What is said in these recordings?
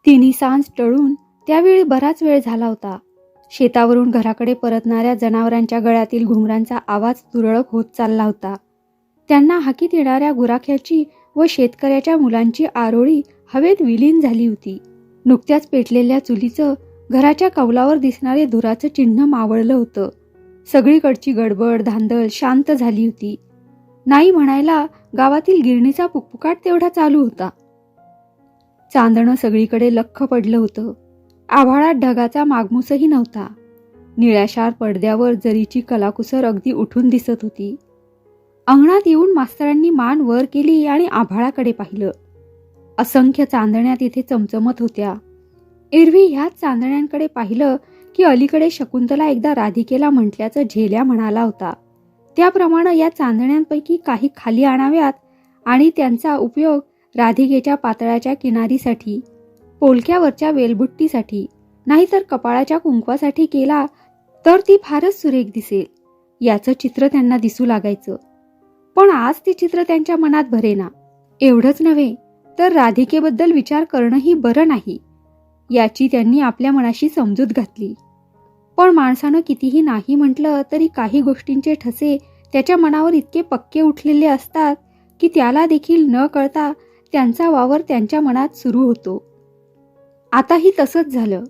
तिन्ही सांज टळून त्यावेळी बराच वेळ झाला होता. शेतावरून घराकडे परतणाऱ्या जनावरांच्या गळ्यातील घुंगरांचा आवाज तुरळक होत चालला होता. त्यांना हाकीत येणाऱ्या गुराख्याची व शेतकऱ्याच्या मुलांची आरोळी हवेत विलीन झाली होती. नुकत्याच पेटलेल्या चुलीचं घराच्या कौलावर दिसणारे धुराचं चिन्ह मावळलं होतं. सगळीकडची गडबड धांदल शांत झाली होती. नाही म्हणायला गावातील गिरणीचा पुकपुकाट तेवढा चालू होता. चांदणं सगळीकडे लख्ख पडलं होतं. आभाळात ढगाचा मागमूसही नव्हता. निळ्याशार पडद्यावर जरीची कलाकुसर अगदी उठून दिसत होती. अंगणात येऊन मास्तरांनी मान वर केली आणि आभाळाकडे पाहिलं. असंख्य चांदण्या तिथे चमचमत होत्या. एरवी ह्याच चांदण्यांकडे पाहिलं की अलीकडे शकुंतला एकदा राधिकेला म्हटल्याचं झेल्या म्हणाला होता. त्याप्रमाणे या चांदण्यांपैकी काही खाली आणाव्यात आणि त्यांचा उपयोग राधिकेच्या पातळाच्या किनारीसाठी, पोलक्यावरच्या वेलबुट्टीसाठी, नाहीतर कपाळाच्या कुंकवासाठी केला तर ती फारच सुरेख दिसेल याचं चित्र त्यांना दिसू लागायचं. पण आज ते चित्र त्यांच्या मनात भरेना. एवढंच नव्हे तर राधिकेबद्दल विचार करणंही बरं नाही याची त्यांनी आपल्या मनाशी समजूत घातली. पण माणसानं कितीही नाही म्हटलं तरी काही गोष्टींचे ठसे त्याच्या मनावर इतके पक्के उठलेले असतात की त्याला देखील न कळता त्यांचा वावर त्यांच्या मनात सुरू होतो. आताही तसंच झालं.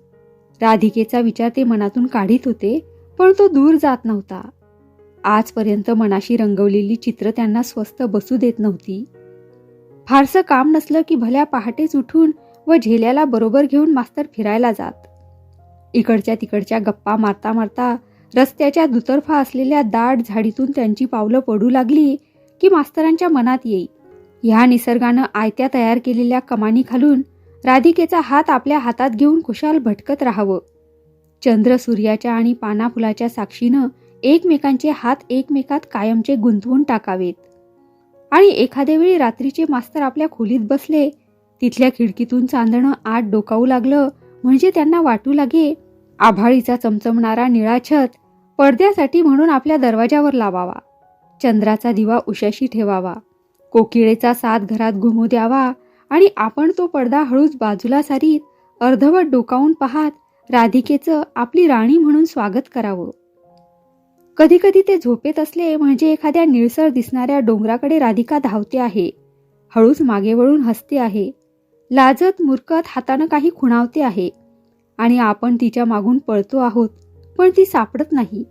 राधिकेचा विचार ते मनातून काढीत होते, पण तो दूर जात नव्हता. आजपर्यंत मनाशी रंगवलेली चित्र त्यांना स्वस्थ बसू देत नव्हती. फारसं काम नसलं की भल्या पहाटेच उठून व झेल्याला बरोबर घेऊन मास्तर फिरायला जात. इकडच्या तिकडच्या गप्पा मारता मारता रस्त्याच्या दुतर्फा असलेल्या दाट झाडीतून त्यांची पावलं पडू लागली की मास्तरांच्या मनात येई, ह्या निसर्गानं आयत्या तयार केलेल्या कमानी खालून राधिकेचा हात आपल्या हातात घेऊन कुशाल भटकत राहावं. चंद्र सूर्याच्या आणि पाना फुलाच्या साक्षीनं एकमेकांचे हात एकमेकात कायमचे गुंतवून टाकावेत. आणि एखाद्या वेळी रात्रीचे मास्तर आपल्या खोलीत बसले, तिथल्या खिडकीतून चांदणं आत डोकावू लागलं म्हणजे त्यांना वाटू लागे आभाळीचा चमचमणारा निळा छत पडद्यासाठी म्हणून आपल्या दरवाजावर लावावा, चंद्राचा दिवा उशाशी ठेवावा, कोकिळेचा साथ घरात घुमू द्यावा आणि आपण तो पडदा हळूच बाजूला सारीत अर्धवट डोकावून पाहत राधिकेचं आपली राणी म्हणून स्वागत करावं. कधी कधी ते झोपेत असले म्हणजे एखाद्या निळसर दिसणाऱ्या डोंगराकडे राधिका धावते आहे, हळूच मागे वळून हसते आहे, लाजत मुरकत हातानं काही खुणावते आहे आणि आपण तिच्या मागून पळतो आहोत पण ती सापडत नाही.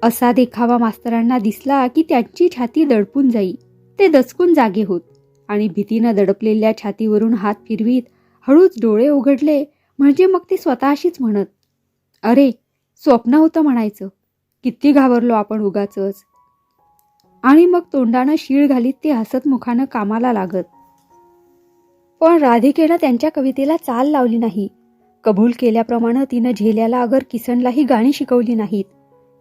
असा देखावा मास्तरांना दिसला की त्यांची छाती दडपून जाई. ते दचकून जागे होत आणि भीतीनं दडपलेल्या छातीवरून हात फिरवीत हळूच डोळे उघडले म्हणजे मग ते स्वतःशीच म्हणत, अरे स्वप्न होतं म्हणायचं, किती घाबरलो आपण उगाचच. आणि मग तोंडानं शीळ घालीत ते हसत मुखानं कामाला लागत. पण राधिकेनं त्यांच्या कवितेला चाल लावली नाही. कबूल केल्याप्रमाणे तिनं झेल्याला अगर किसनलाही गाणी शिकवली नाहीत.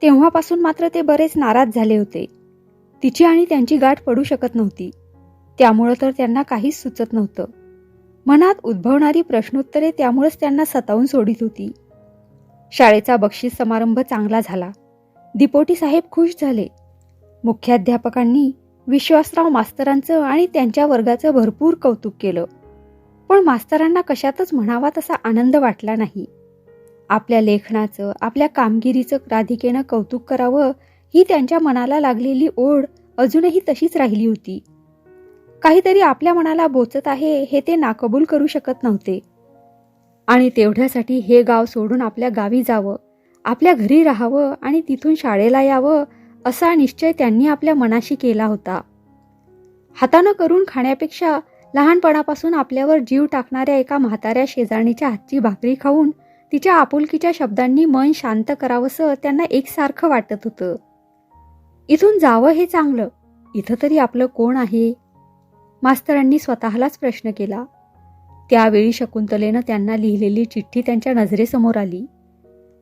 तेव्हापासून मात्र ते बरेच नाराज झाले होते. तिची आणि त्यांची गाठ पडू शकत नव्हती. त्यामुळं तर त्यांना काहीच सुचत नव्हतं. मनात उद्भवणारी प्रश्नोत्तरे त्यामुळेच त्यांना सतावून सोडित होती. शाळेचा बक्षीस समारंभ चांगला झाला. दिपोटी साहेब खुश झाले. मुख्याध्यापकांनी विश्वासराव मास्तरांचं आणि त्यांच्या वर्गाचं भरपूर कौतुक केलं. पण मास्तरांना कशातच म्हणावा तसा आनंद वाटला नाही. आपल्या लेखनाचं, आपल्या कामगिरीचं राधिकेनं कौतुक करावं ही त्यांच्या मनाला लागलेली ओढ अजूनही तशीच राहिली होती. काहीतरी आपल्या मनाला बोचत आहे हे ते नाकबूल करू शकत नव्हते. आणि तेवढ्यासाठी हे गाव सोडून आपल्या गावी जावं, आपल्या घरी राहावं आणि तिथून शाळेला यावं असा निश्चय त्यांनी आपल्या मनाशी केला होता. हातानं करून खाण्यापेक्षा लहानपणापासून आपल्यावर जीव टाकणाऱ्या एका म्हाताऱ्या शेजारणीच्या हातची भाकरी खाऊन तिच्या आपुलकीच्या शब्दांनी मन शांत करावंसं त्यांना एकसारखं वाटत होतं. इथून जावं हे चांगलं, इथं तरी आपलं कोण आहे? मास्तरांनी स्वतःलाच प्रश्न केला. त्यावेळी शकुंतलेनं त्यांना लिहिलेली चिठ्ठी त्यांच्या नजरेसमोर आली.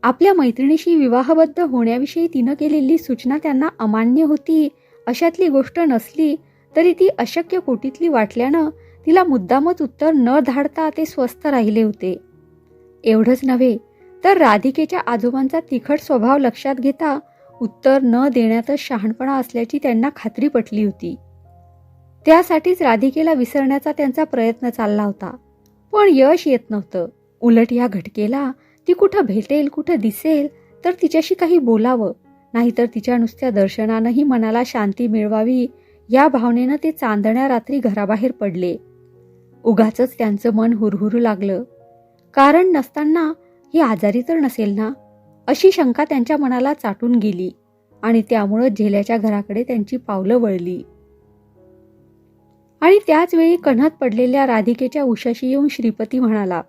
आपल्या मैत्रिणीशी विवाहबद्ध होण्याविषयी तिनं केलेली सूचना त्यांना अमान्य होती अशातली गोष्ट नसली तरी ती अशक्य कोटीतली वाटल्यानं तिला मुद्दामच उत्तर न धाडता ते स्वस्थ राहिले होते. एवढंच नव्हे तर राधिकेच्या आजोबांचा तिखट स्वभाव लक्षात घेता उत्तर न देण्यातच शहाणपणा असल्याची त्यांना खात्री पटली होती. त्यासाठीच राधिकेला विसरण्याचा त्यांचा प्रयत्न चालला होता. पण यश येत नव्हतं. उलट या घटकेला ती कुठं भेटेल, कुठं दिसेल तर तिच्याशी काही बोलावं, नाहीतर तिच्या नुसत्या दर्शनानंही मनाला शांती मिळवावी या भावनेनं ते चांदण्या रात्री घराबाहेर पडले. उगाचच त्यांचं मन हुरहुरू लागलं. कारण नसताना ही आजारी तर नसेल ना, अशी शंका त्यांच्या मनाला चाटून गेली आणि त्यामुळं झेल्याच्या घराकडे त्यांची पावलं वळली. आणि त्याच वेळी कण्हत पडलेल्या राधिकेच्या उशाशी येऊन श्रीपती म्हणाला,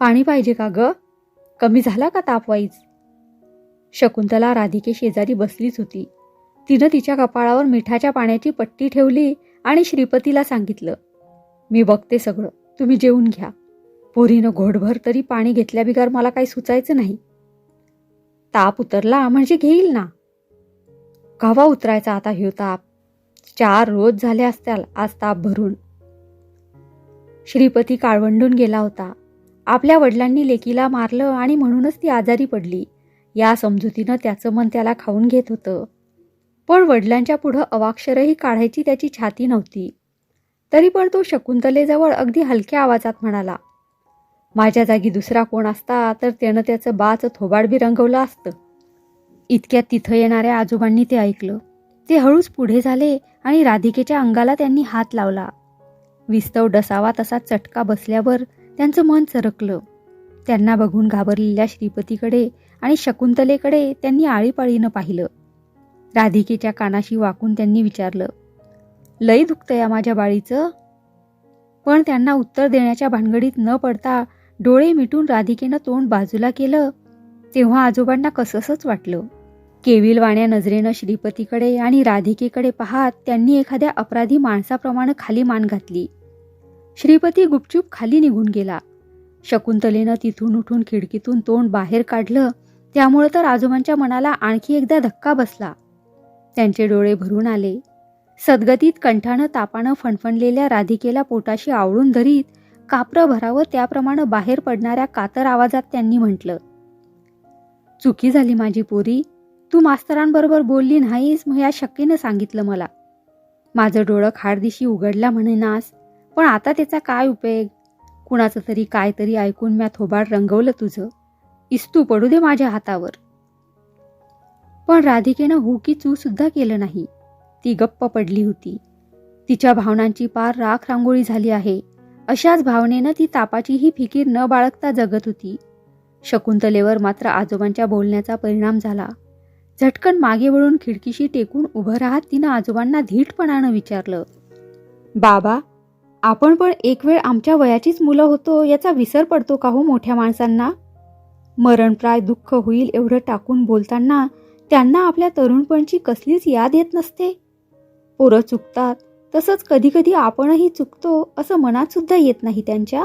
पाणी पाहिजे का ग? कमी झाला का तापवाईच? शकुंतला राधिके शेजारी बसलीच होती. तिनं तिच्या कपाळावर मिठाच्या पाण्याची पट्टी ठेवली आणि श्रीपतीला सांगितलं, मी बघते सगळं, तुम्ही जेवून घ्या. पोरीनं घोटभर तरी पाणी घेतल्याबिगर मला काही सुचायचं नाही. ताप उतरला म्हणजे घेईल ना. कवा उतरायचा आता ह्यो ताप? 4 रोज झाले असत्याल आज ताप भरून. श्रीपती काळवंडून गेला होता. आपल्या वडिलांनी लेकीला मारलं आणि म्हणूनच ती आजारी पडली या समजुतीनं त्याचं मन त्याला खाऊन घेत होतं. पण वडिलांच्या पुढं अवाक्षरही काढायची त्याची छाती नव्हती. तरी पण तो शकुंतलेजवळ अगदी हलक्या आवाजात म्हणाला, माझ्या जागी दुसरा कोण असता तर त्यानं त्याचं बाचं थोबाड बी रंगवलं असतं. इतक्यात तिथं येणाऱ्या आजोबांनी ते ऐकलं. ते हळूच पुढे झाले आणि राधिकेच्या अंगाला त्यांनी हात लावला. विस्तव डसावा तसा चटका बसल्यावर त्यांचं मन चरकलं. त्यांना बघून घाबरलेल्या श्रीपतीकडे आणि शकुंतलेकडे त्यांनी आळीपाळीनं पाहिलं. राधिकेच्या कानाशी वाकून त्यांनी विचारलं, लई दुखतंय माझ्या बाळीचं? पण त्यांना उत्तर देण्याच्या भानगडीत न पडता डोळे मिटून राधिकेनं तोंड बाजूला केलं. तेव्हा आजोबांना कसंसच वाटलं. केविलवाण्या नजरेनं श्रीपतीकडे आणि राधिकेकडे पाहत त्यांनी एखाद्या अपराधी माणसाप्रमाणे खाली मान घातली. श्रीपती गुपचूप खाली निघून गेला. शकुंतलेनं तिथून उठून खिडकीतून तोंड बाहेर काढलं. त्यामुळे तर आजोबांच्या मनाला आणखी एकदा धक्का बसला. त्यांचे डोळे भरून आले. सद्गतीत कंठानं तापानं फणफणलेल्या राधिकेला पोटाशी आवळून धरीत कापरं भरावं त्याप्रमाणे बाहेर पडणाऱ्या कातर आवाजात त्यांनी म्हटलं, चुकी झाली माझी पोरी. तू मास्तरांबरोबर बोलली नाहीस मग या शक्कीनं सांगितलं मला. माझं डोळं खाडदिशी उघडला म्हणेनास, पण आता त्याचा काय उपयोग? कुणाचं तरी काय तरी ऐकून म्या थोबाड रंगवलं तुझं. इस्तू पडू दे माझ्या हातावर. पण राधिकेनं हू की चू सुद्धा केलं नाही. ती गप्प पडली होती. तिच्या भावनांची पार राख रांगोळी झाली आहे. अशाच भावनेनं ती तापाचीही फिकीर न बाळगता जगत होती. शकुंतलेवर मात्र आजोबांच्या बोलण्याचा परिणाम झाला. झटकन मागे वळून खिडकीशी टेकून उभं राहत तिनं आजोबांना धीटपणानं विचारलं, बाबा, आपण पण एक वेळ आमच्या वयाचीच मुलं होतो याचा विसर पडतो का हो मोठ्या माणसांना? मरणप्राय दुःख होईल एवढं टाकून बोलताना त्यांना आपल्या तरुणपणची कसलीच याद येत नसते. पोरं चुकतात तसंच कधी कधी आपणही चुकतो असं मनात सुद्धा येत नाही त्यांच्या.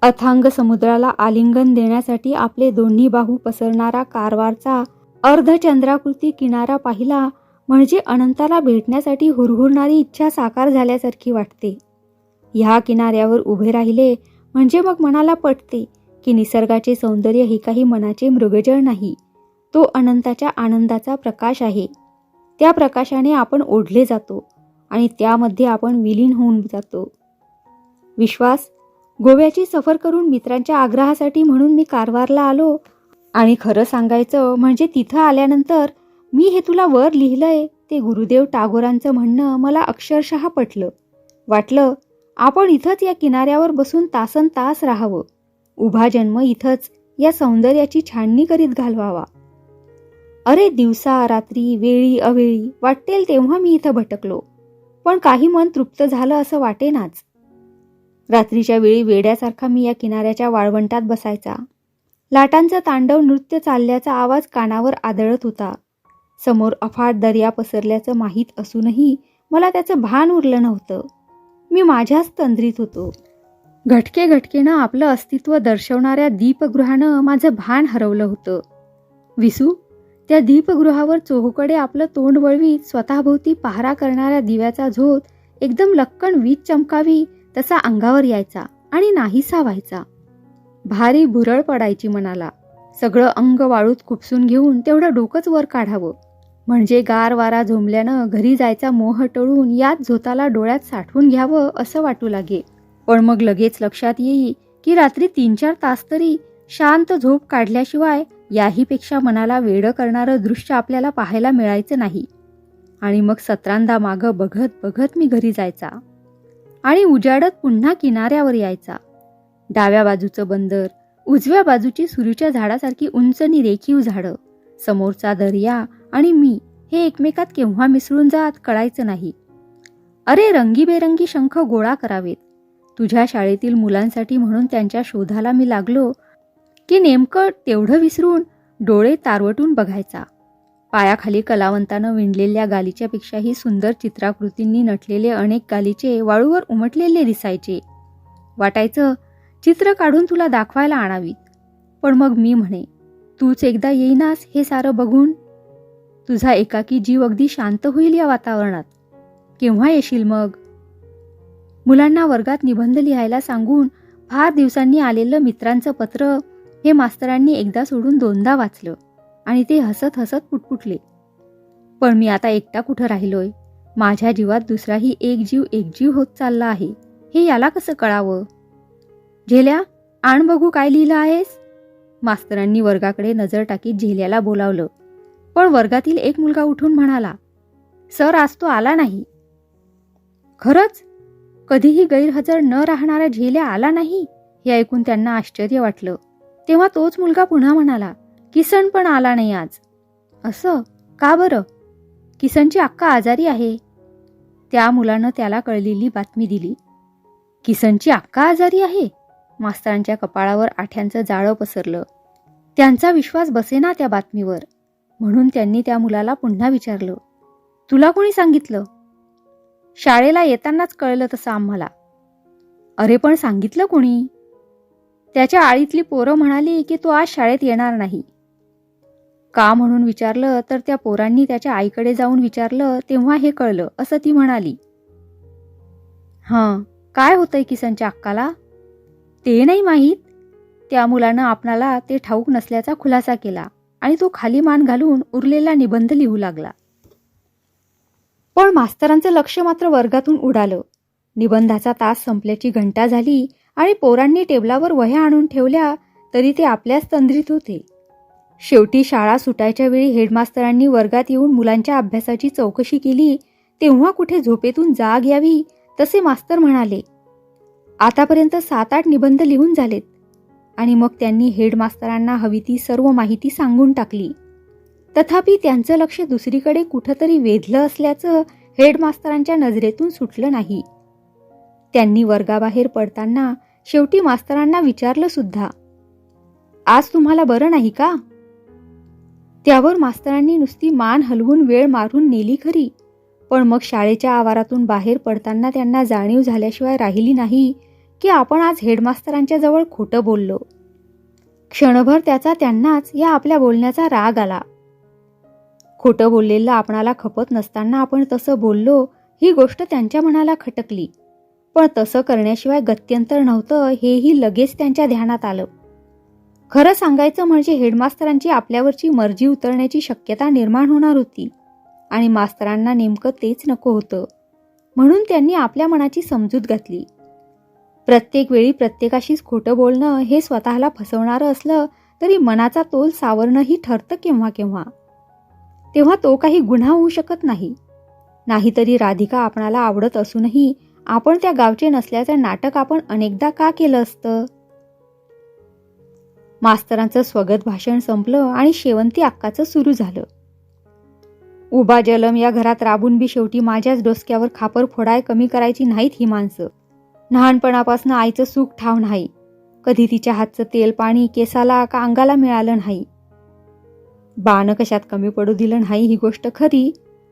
अथांग समुद्राला आलिंगन देण्यासाठी आपले दोन्ही बाहू पसरणारा कारवारचा अर्धचंद्राकृती किनारा पाहिला म्हणजे अनंताला भेटण्यासाठी हुरहुरणारी इच्छा साकार झाल्यासारखी वाटते. ह्या किनाऱ्यावर उभे राहिले म्हणजे मग मनाला पटते की निसर्गाचे सौंदर्य हे काही मनाचे मृगजळ नाही, तो अनंताच्या आनंदाचा प्रकाश आहे. त्या प्रकाशाने आपण ओढले जातो आणि त्यामध्ये आपण विलीन होऊन जातो. विश्वास, गोव्याची सफर करून मित्रांच्या आग्रहासाठी म्हणून मी कारवारला आलो आणि खरं सांगायचं म्हणजे तिथं आल्यानंतर मी हे तुला वर लिहिलंय ते गुरुदेव टागोरांचं म्हणणं मला अक्षरशः पटलं. वाटलं आपण इथंच या किनाऱ्यावर बसून तासन तास राहावं. उभा जन्म इथंच या सौंदर्याची छाननी करीत घालवावा. अरे दिवसा रात्री वेळी अवेळी वाटेल तेव्हा मी इथं भटकलो, पण काही मन तृप्त झालं असं वाटेनाच. रात्रीच्या वेळी वेड्यासारखा मी या किनाऱ्याच्या वाळवंटात बसायचा. लाटांचं तांडव नृत्य चालल्याचा आवाज कानावर आदळत होता. समोर अफाट दर्या पसरल्याचं माहीत असूनही मला त्याचं भान उरलं नव्हतं. मी माझ्याच तंद्रीत होतो. घटके घटकेनं आपलं अस्तित्व दर्शवणाऱ्या दीपगृहानं माझं भान हरवलं होतं. विसू, त्या दीपगृहावर चोहोकडे आपलं तोंड वळवीत स्वतःभोवती पहारा करणाऱ्या दिव्याचा झोत एकदम लक्कन वीज चमकावी तसा अंगावर यायचा आणि नाहीसा व्हायचा. भारी भुरळ पडायची मनाला. सगळं अंग वाळूत खुपसून घेऊन तेवढं डोकंच वर काढावं म्हणजे गार वारा झोंबल्यानं घरी जायचा मोह टळून याच झोताला डोळ्यात साठवून घ्यावं असं वाटू लागे. पण मग लगेच लक्षात येई की रात्री 3-4 तास तरी शांत झोप काढल्याशिवाय याहीपेक्षा मनाला वेडं करणारं दृश्य आपल्याला पाहायला मिळायचं नाही. आणि मग सतरांदा मागं बघत बघत मी घरी जायचा आणि उजाडत पुन्हा किनाऱ्यावर यायचा. डाव्या बाजूचं बंदर, उजव्या बाजूची सुरूच्या झाडासारखी उंच आणि रेखीव झाडं, समोरचा दर्या आणि मी हे एकमेकात केव्हा मिसळून जात कळायचं नाही. अरे रंगीबेरंगी शंख गोळा करावेत तुझ्या शाळेतील मुलांसाठी म्हणून त्यांच्या शोधाला मी लागलो की नेमकं तेवढं विसरून डोळे तारवटून बघायचा. पायाखाली कलावंतानं विणलेल्या गालीच्या पेक्षाही सुंदर चित्राकृतींनी नटलेले अनेक गालीचे वाळूवर उमटलेले दिसायचे. वाटायचं चित्र काढून तुला दाखवायला आणावीत. पण मग मी म्हणे, तूच एकदा येईनास हे सारं बघून? तुझा एकाकी जीव अगदी शांत होईल या वातावरणात. केव्हा येशील मग? मुलांना वर्गात निबंध लिहायला सांगून फार दिवसांनी आलेलं मित्रांचं पत्र हे मास्तरांनी एकदा सोडून 2दा वाचलं आणि ते हसत हसत पुटपुटले. पण मी आता एकटा कुठं राहिलोय? माझ्या जीवात दुसराही एक जीव एकजीव होत चालला आहे, हे याला कसं कळावं? झेल्या, आण बघू काय लिहिलं आहेस? मास्तरांनी वर्गाकडे नजर टाकीत झेल्याला बोलावलं. पण वर्गातील एक मुलगा उठून म्हणाला, सर आज तो आला नाही. खरंच? कधीही गैरहजर न राहणारा झेल्या आला नाही? हे ऐकून त्यांना आश्चर्य वाटलं. तेव्हा तोच मुलगा पुन्हा म्हणाला, किसन पण आला नाही आज. असं का बरं? किसनची अक्का आजारी आहे. त्या मुलानं त्याला कळलेली बातमी दिली. किसनची अक्का आजारी आहे? मास्तरांच्या कपाळावर आठ्यांचं जाळं पसरलं. त्यांचा विश्वास बसेना त्या बातमीवर. म्हणून त्यांनी त्या मुलाला पुन्हा विचारलं, तुला कोणी सांगितलं? शाळेला येतानाच कळलं तसं आम्हाला. अरे पण सांगितलं कोणी? त्याच्या आळीतली पोरं म्हणाली की तो आज शाळेत येणार नाही. का म्हणून विचारलं तर त्या पोरांनी त्याच्या आईकडे जाऊन विचारलं तेव्हा हे कळलं असं ती म्हणाली. हां, काय होतंय किसनच्या अक्काला? ते नाही माहीत. त्या मुलानं आपणाला ते ठाऊक नसल्याचा खुलासा केला आणि तो खाली मान घालून उरलेला निबंध लिहू लागला. पण मास्तरांचं लक्ष मात्र वर्गातून उडालं. निबंधाचा तास संपल्याची घंटा झाली आणि पोरांनी टेबलावर वह्या आणून ठेवल्या तरी ते आपल्याच तंद्रीत होते. शेवटी शाळा सुटायच्या वेळी हेडमास्तरांनी वर्गात येऊन मुलांच्या अभ्यासाची चौकशी केली तेव्हा कुठे झोपेतून जाग यावी तसे मास्तर म्हणाले, आतापर्यंत 7-8 निबंध लिहून झालेत. आणि मग त्यांनी हेडमास्तरांना हवी ती सर्व माहिती सांगून टाकली. तथापि त्यांचं लक्ष दुसरीकडे कुठंतरी वेधलं असल्याचं हेडमास्तरांच्या नजरेतून सुटलं नाही. त्यांनी वर्गाबाहेर पडताना शेवटी मास्तरांना विचारलं सुद्धा, आज तुम्हाला बरं नाही का? त्यावर मास्तरांनी नुसती मान हलवून वेळ मारून नेली खरी, पण मग शाळेच्या आवारातून बाहेर पडताना त्यांना जाणीव झाल्याशिवाय राहिली नाही की आपण आज हेडमास्तरांच्या जवळ खोटं बोललो. क्षणभर त्याचा त्यांनाच या आपल्या बोलण्याचा राग आला. खोटं बोललेलं आपणाला खपत नसताना आपण तसं बोललो ही गोष्ट त्यांच्या मनाला खटकली. पण तसं करण्याशिवाय गत्यंतर नव्हतं हेही लगेच त्यांच्या ध्यानात आलं. खरं सांगायचं म्हणजे हेडमास्तरांची आपल्यावरची मर्जी उतरण्याची शक्यता निर्माण होणार होती आणि मास्तरांना नेमकं तेच नको होतं. म्हणून त्यांनी आपल्या मनाची समजूत घातली. प्रत्येक वेळी प्रत्येकाशीच खोटं बोलणं हे स्वतःला फसवणारं असलं तरी मनाचा तोल सावरणंही ठरतं केव्हा केव्हा. तेव्हा तो काही गुन्हा होऊ शकत नाही. नाहीतरी राधिका आपणाला आवडत असूनही आपण त्या गावचे नसल्याचं नाटक आपण अनेकदा का केलं असतं? मास्तरांचं स्वगत भाषण संपलं आणि शेवंती अक्काचं सुरू झालं. उभा जलम या घरात राबून बी शेवटी माझ्याच डोसक्यावर खापर फोडाय कमी करायची नाहीत ही माणसं. लहानपणापासून आईचं सुख ठाव नाही. कधी तिच्या हातचं तेल पाणी केसाला का अंगाला मिळालं नाही. बानं कशात कमी पडू दिलं नाही ही गोष्ट खरी,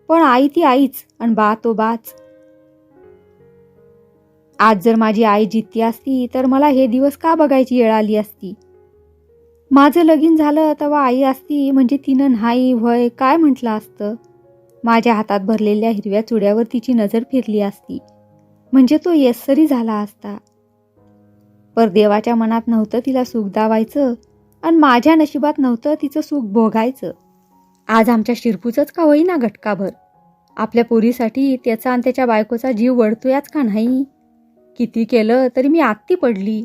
पण आई ती आईच आणि बा तो बाच. आज जर माझी आई जित्ती असती तर मला हे दिवस का बघायची वेळ आली असती. माझं लगीन झालं तेव्हा आई असती म्हणजे तिनं नाही व्हय काय म्हटलं असतं. माझ्या हातात भरलेल्या हिरव्या चुड्यावर तिची नजर फिरली असती म्हणजे तो यस्सरी झाला असता. पर देवाच्या मनात नव्हतं तिला सुख दावायचं आणि माझ्या नशिबात नव्हतं तिचं सुख भोगायचं. आज आमच्या शिरपूचंच का होईना घटकाभर आपल्या पोरीसाठी त्याचा आणि त्याच्या बायकोचा जीव वळतोयाच का नाही? किती केलं तरी मी आत्ती पडली.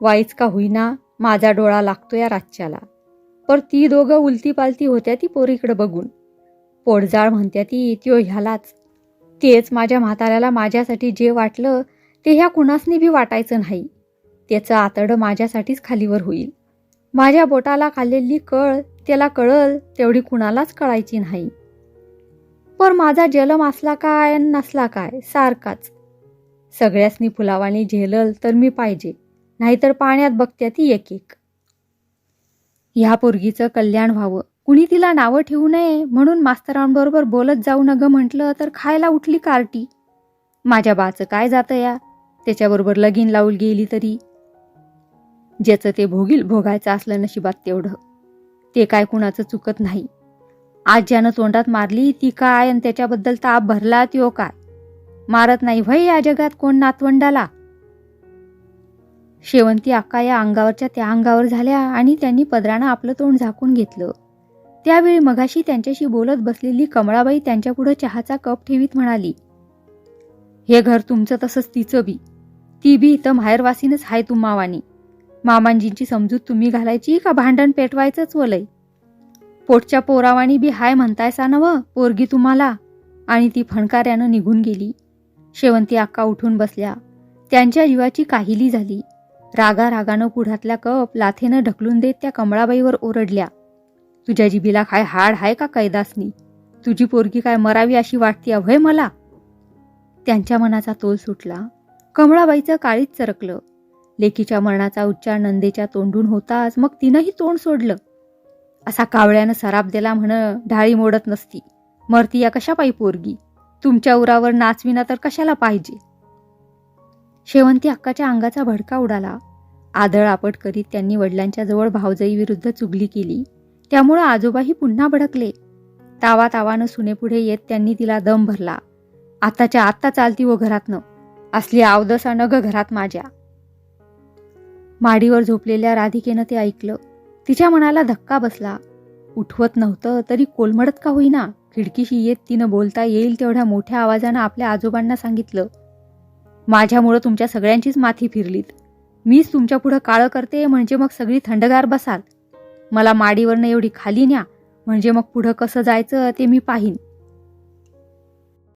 वाईच का होईना माझा डोळा लागतो या रातच्याला. पर ती दोघं उलती पालती होत्या ती पोरीकडे बघून. पोटजाळ म्हणत्या ती त्यो ह्यालाच. तेच माझ्या म्हाताऱ्याला माझ्यासाठी जे वाटलं ते ह्या कुणासनी बी वाटायचं नाही. त्याचं आतडं माझ्यासाठीच खालीवर होईल. माझ्या बोटाला खाल्लेली कळ त्याला कळल तेवढी कुणालाच कळायची नाही. पर माझा जलम असला काय नसला काय सारखाच. सगळ्यासनी फुलावानी झेलल तर मी पाहिजे, नाहीतर पाण्यात बघत्या ती एक एक. ह्या पोरगीचं कल्याण व्हावं, कुणी तिला नावं ठेवू नये म्हणून मास्तरांबरोबर बोलत जाऊ न ग म्हटलं तर खायला उठली कार्टी. माझ्या बाचं काय जातं या, त्याच्याबरोबर लगीन लावून गेली तरी. ज्याचं ते भोगील भोगायचं असलं नशिबात तेवढं. ते काय कुणाचं चुकत नाही. आज ज्यानं तोंडात मारली ती काय आणि त्याच्याबद्दल ताप भरला त्यो काय. मारत नाही व्हय या जगात कोण नातवंडाला. शेवंती अक्का या अंगावरच्या त्या अंगावर झाल्या आणि त्यांनी पदरानं आपलं तोंड झाकून घेतलं. त्यावेळी मगाशी त्यांच्याशी बोलत बसलेली कमळाबाई त्यांच्यापुढं चहाचा कप ठेवीत म्हणाली, हे घर तुमचं तसंच तिचं बी. ती बी इथं माहेरवासीनच हाय तुम्हावानी. मामांजींची समजूत तुम्ही घालायची का भांडण पेटवायचंच वलय. पोटच्या पोरावानी बी हाय म्हणतायसा नवं पोरगी तुम्हाला. आणि ती फणकाऱ्यानं निघून गेली. शेवंती अक्का उठून बसल्या. त्यांच्या जीवाची काहिली झाली. रागारागानं पुढातल्या कप लाथेनं ढकलून देत त्या कमळाबाईवर ओरडल्या, तुझ्या जिबीला काय हाड हाय का कैदासनी. तुझी पोरगी काय मरावी अशी वाटती अभय मला. त्यांच्या मनाचा तोल सुटला. कमळाबाईचं काळीच चरकलं. लेकीच्या मरणाचा उच्चार नंदेच्या तोंडून होताच मग तिनंही तोंड सोडलं. असा कावळ्यानं सराप दिला म्हण ढाळी मोडत नसती. मरती या कशा पायी पोरगी. तुमच्या उरावर नाचविना तर कशाला पाहिजे. शेवंती अक्काच्या अंगाचा भडका उडाला. आदळ आपट करीत त्यांनी वडिलांच्या जवळ भावजाई विरुद्ध चुगली केली. त्यामुळं आजोबाही पुन्हा भडकले. तावातावानं सुनेपुढे येत त्यांनी तिला दम भरला. आताच्या आत्ता चालती व घरातनं. असली अवदसा नग घरात माझ्या. माडीवर झोपलेल्या राधिकेनं ते ऐकलं. तिच्या मनाला धक्का बसला. उठवत नव्हतं तरी कोलमडत का होईना खिडकीशी येत तिनं बोलता येईल तेवढ्या मोठ्या आवाजानं आपल्या आजोबांना सांगितलं, माझ्यामुळं तुमच्या सगळ्यांचीच माथी फिरलीत. मीच तुमच्या पुढं काळं करते म्हणजे मग सगळी थंडगार बसाल. मला माडीवरनं एवढी खाली न्या म्हणजे मग पुढं कसं जायचं ते मी पाहीन.